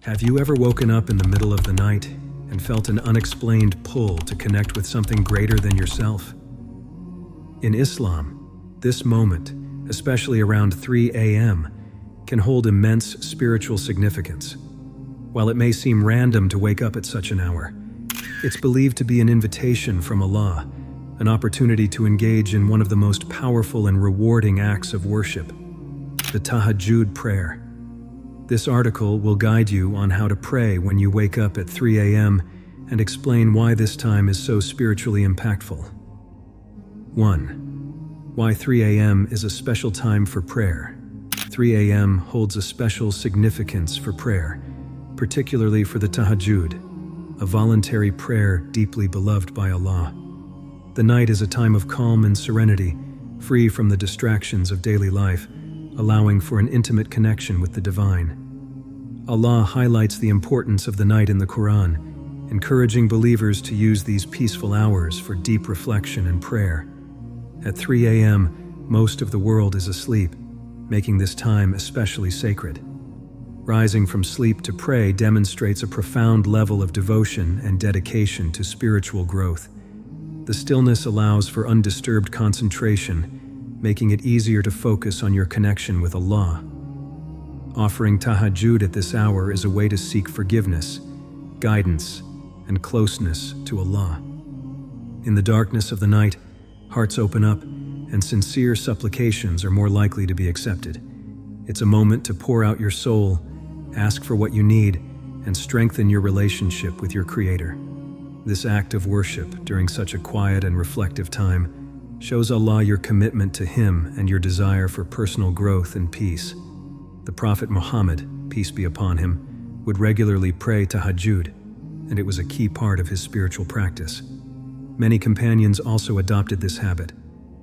Have you ever woken up in the middle of the night and felt an unexplained pull to connect with something greater than yourself? In Islam, this moment, especially around 3 a.m., can hold immense spiritual significance. While it may seem random to wake up at such an hour, it's believed to be an invitation from Allah, an opportunity to engage in one of the most powerful and rewarding acts of worship, the Tahajjud prayer. This article will guide you on how to pray when you wake up at 3 a.m. and explain why this time is so spiritually impactful. 1. Why 3 a.m. is a special time for prayer. 3 a.m. holds a special significance for prayer, particularly for the Tahajjud, a voluntary prayer deeply beloved by Allah. The night is a time of calm and serenity, free from the distractions of daily life, allowing for an intimate connection with the divine. Allah highlights the importance of the night in the Quran, encouraging believers to use these peaceful hours for deep reflection and prayer. At 3 a.m., most of the world is asleep, making this time especially sacred. Rising from sleep to pray demonstrates a profound level of devotion and dedication to spiritual growth. The stillness allows for undisturbed concentration, making it easier to focus on your connection with Allah. Offering Tahajjud at this hour is a way to seek forgiveness, guidance, and closeness to Allah. In the darkness of the night, hearts open up, and sincere supplications are more likely to be accepted. It's a moment to pour out your soul, ask for what you need, and strengthen your relationship with your Creator. This act of worship during such a quiet and reflective time shows Allah your commitment to Him and your desire for personal growth and peace. The Prophet Muhammad, peace be upon him, would regularly pray Tahajjud, and it was a key part of his spiritual practice. Many companions also adopted this habit,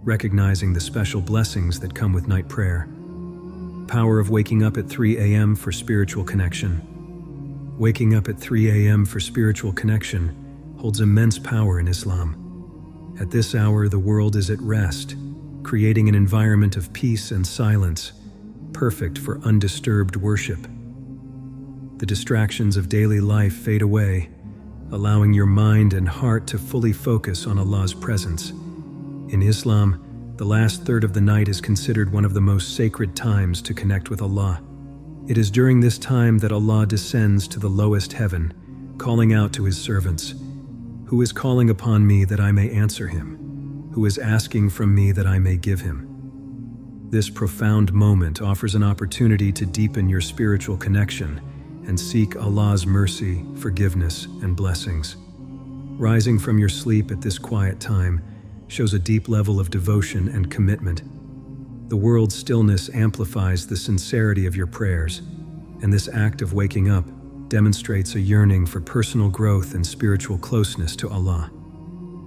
recognizing the special blessings that come with night prayer. Power of waking up at 3 a.m. for spiritual connection. Waking up at 3 a.m. for spiritual connection holds immense power in Islam. At this hour, the world is at rest, creating an environment of peace and silence, perfect for undisturbed worship. The distractions of daily life fade away, allowing your mind and heart to fully focus on Allah's presence. In Islam, the last third of the night is considered one of the most sacred times to connect with Allah. It is during this time that Allah descends to the lowest heaven, calling out to His servants, "Who is calling upon me that I may answer him? Who is asking from me that I may give him?" This profound moment offers an opportunity to deepen your spiritual connection and seek Allah's mercy, forgiveness, and blessings. Rising from your sleep at this quiet time shows a deep level of devotion and commitment. The world's stillness amplifies the sincerity of your prayers, and this act of waking up demonstrates a yearning for personal growth and spiritual closeness to Allah.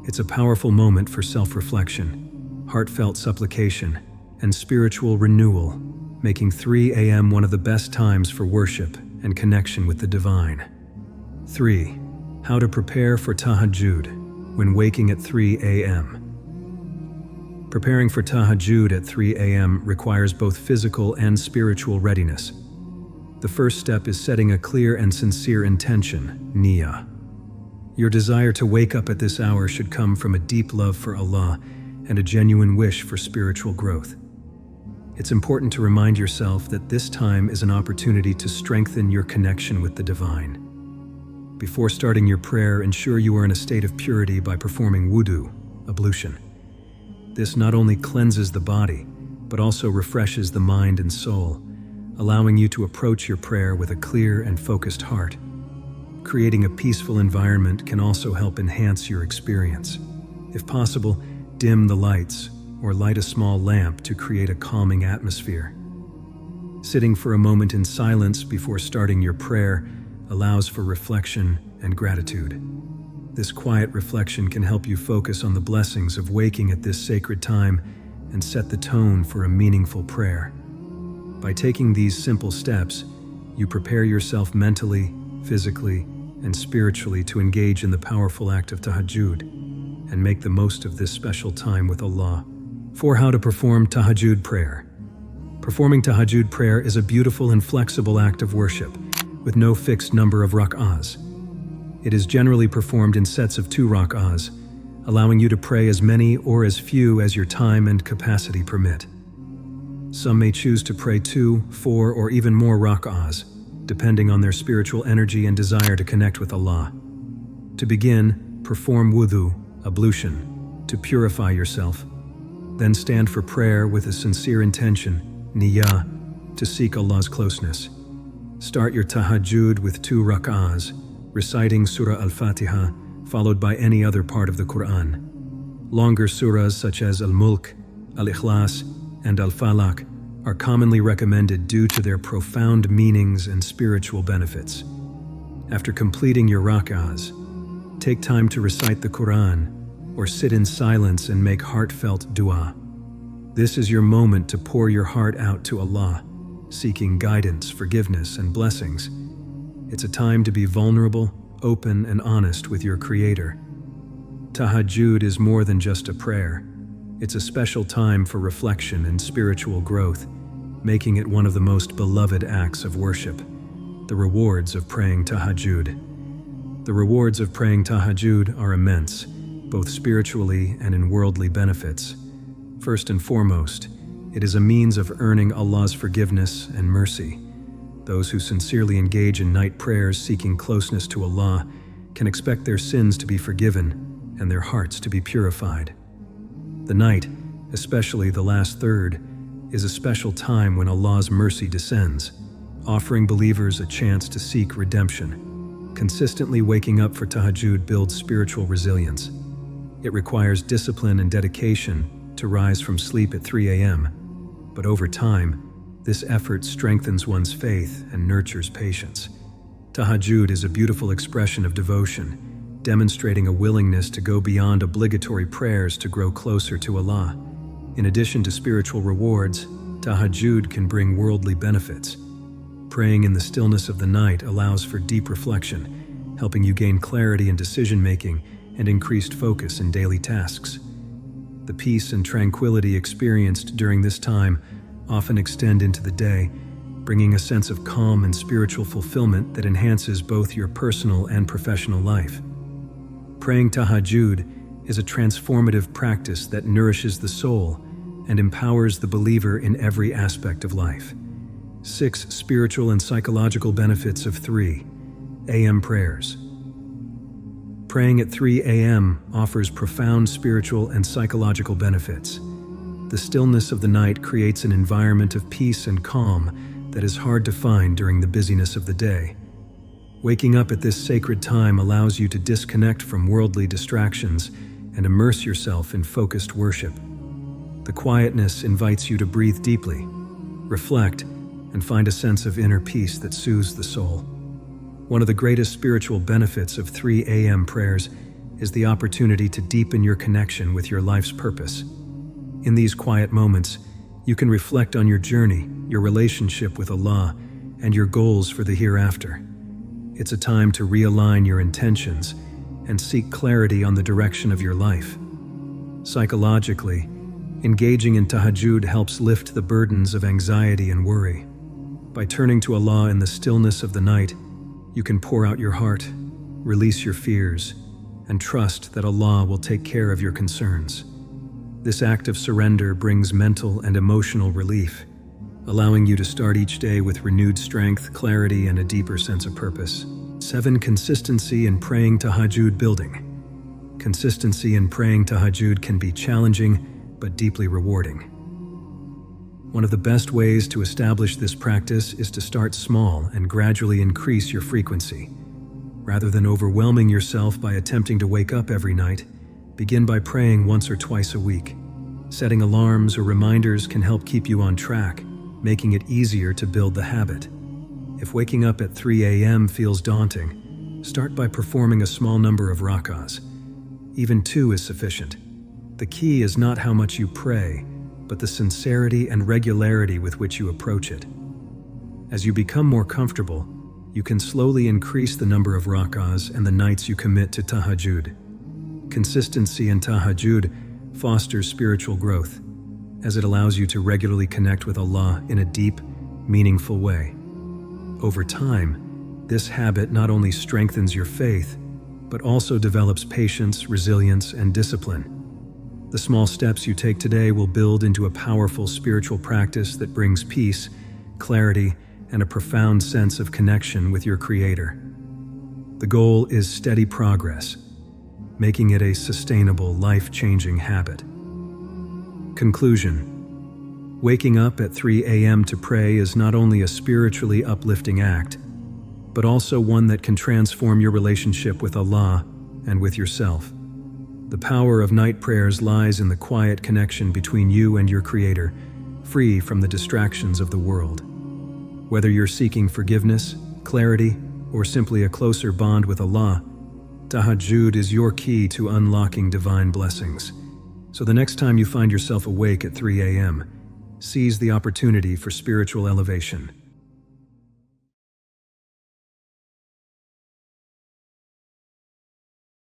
It's a powerful moment for self-reflection, heartfelt supplication, and spiritual renewal, making 3 a.m. one of the best times for worship and connection with the divine. 3. How to prepare for Tahajjud when waking at 3 a.m. Preparing for Tahajjud at 3 a.m. requires both physical and spiritual readiness. The first step is setting a clear and sincere intention, niyyah. Your desire to wake up at this hour should come from a deep love for Allah and a genuine wish for spiritual growth. It's important to remind yourself that this time is an opportunity to strengthen your connection with the divine. Before starting your prayer, ensure you are in a state of purity by performing wudu, ablution. This not only cleanses the body, but also refreshes the mind and soul, allowing you to approach your prayer with a clear and focused heart. Creating a peaceful environment can also help enhance your experience. If possible, dim the lights or light a small lamp to create a calming atmosphere. Sitting for a moment in silence before starting your prayer allows for reflection and gratitude. This quiet reflection can help you focus on the blessings of waking at this sacred time and set the tone for a meaningful prayer. By taking these simple steps, you prepare yourself mentally, physically, and spiritually to engage in the powerful act of Tahajjud and make the most of this special time with Allah. 4. How to perform Tahajjud prayer. Performing Tahajjud prayer is a beautiful and flexible act of worship, with no fixed number of rak'ahs. It is generally performed in sets of 2 rak'ahs, allowing you to pray as many or as few as your time and capacity permit. Some may choose to pray 2, 4, or even more rak'ahs, depending on their spiritual energy and desire to connect with Allah. To begin, perform wudu, ablution, to purify yourself. Then stand for prayer with a sincere intention, niyyah, to seek Allah's closeness. Start your tahajjud with 2 rak'ahs, reciting Surah Al-Fatiha, followed by any other part of the Quran. Longer surahs such as Al-Mulk, Al-Ikhlas, and Al-Falaq are commonly recommended due to their profound meanings and spiritual benefits. After completing your rak'ahs, take time to recite the Quran or sit in silence and make heartfelt dua. This is your moment to pour your heart out to Allah, seeking guidance, forgiveness, and blessings. It's a time to be vulnerable, open, and honest with your Creator. Tahajjud is more than just a prayer. It's a special time for reflection and spiritual growth, making it one of the most beloved acts of worship. The rewards of praying Tahajjud. The rewards of praying Tahajjud are immense, both spiritually and in worldly benefits. First and foremost, it is a means of earning Allah's forgiveness and mercy. Those who sincerely engage in night prayers seeking closeness to Allah can expect their sins to be forgiven and their hearts to be purified. The night, especially the last third, is a special time when Allah's mercy descends, offering believers a chance to seek redemption. Consistently waking up for Tahajjud builds spiritual resilience. It requires discipline and dedication to rise from sleep at 3 a.m., but over time, this effort strengthens one's faith and nurtures patience. Tahajjud is a beautiful expression of devotion, demonstrating a willingness to go beyond obligatory prayers to grow closer to Allah. In addition to spiritual rewards, Tahajjud can bring worldly benefits. Praying in the stillness of the night allows for deep reflection, helping you gain clarity in decision-making and increased focus in daily tasks. The peace and tranquility experienced during this time often extend into the day, bringing a sense of calm and spiritual fulfillment that enhances both your personal and professional life. Praying Tahajjud is a transformative practice that nourishes the soul and empowers the believer in every aspect of life. 6 spiritual and psychological benefits of 3 a.m. prayers. Praying at 3 a.m. offers profound spiritual and psychological benefits. The stillness of the night creates an environment of peace and calm that is hard to find during the busyness of the day. Waking up at this sacred time allows you to disconnect from worldly distractions and immerse yourself in focused worship. The quietness invites you to breathe deeply, reflect, and find a sense of inner peace that soothes the soul. One of the greatest spiritual benefits of 3 a.m. prayers is the opportunity to deepen your connection with your life's purpose. In these quiet moments, you can reflect on your journey, your relationship with Allah, and your goals for the hereafter. It's a time to realign your intentions and seek clarity on the direction of your life. Psychologically, engaging in Tahajjud helps lift the burdens of anxiety and worry. By turning to Allah in the stillness of the night, you can pour out your heart, release your fears, and trust that Allah will take care of your concerns. This act of surrender brings mental and emotional relief, allowing you to start each day with renewed strength, clarity, and a deeper sense of purpose. 7. Consistency in praying Tahajjud building. Consistency in praying Tahajjud can be challenging but deeply rewarding. One of the best ways to establish this practice is to start small and gradually increase your frequency. Rather than overwhelming yourself by attempting to wake up every night, begin by praying once or twice a week. Setting alarms or reminders can help keep you on track, making it easier to build the habit. If waking up at 3 a.m. feels daunting, start by performing a small number of rak'ahs. Even 2 is sufficient. The key is not how much you pray, but the sincerity and regularity with which you approach it. As you become more comfortable, you can slowly increase the number of rak'ahs and the nights you commit to Tahajjud. Consistency in Tahajjud fosters spiritual growth, as it allows you to regularly connect with Allah in a deep, meaningful way. Over time, This habit not only strengthens your faith, but also develops patience, resilience, and discipline. The small steps you take today will build into a powerful spiritual practice that brings peace, clarity, and a profound sense of connection with your Creator. The goal is steady progress, making it a sustainable, life-changing habit. Conclusion: waking up at 3 a.m. to pray is not only a spiritually uplifting act, but also one that can transform your relationship with Allah and with yourself. The power of night prayers lies in the quiet connection between you and your Creator, free from the distractions of the world. Whether you're seeking forgiveness, clarity, or simply a closer bond with Allah, Tahajjud is your key to unlocking divine blessings. So the next time you find yourself awake at 3 a.m., seize the opportunity for spiritual elevation.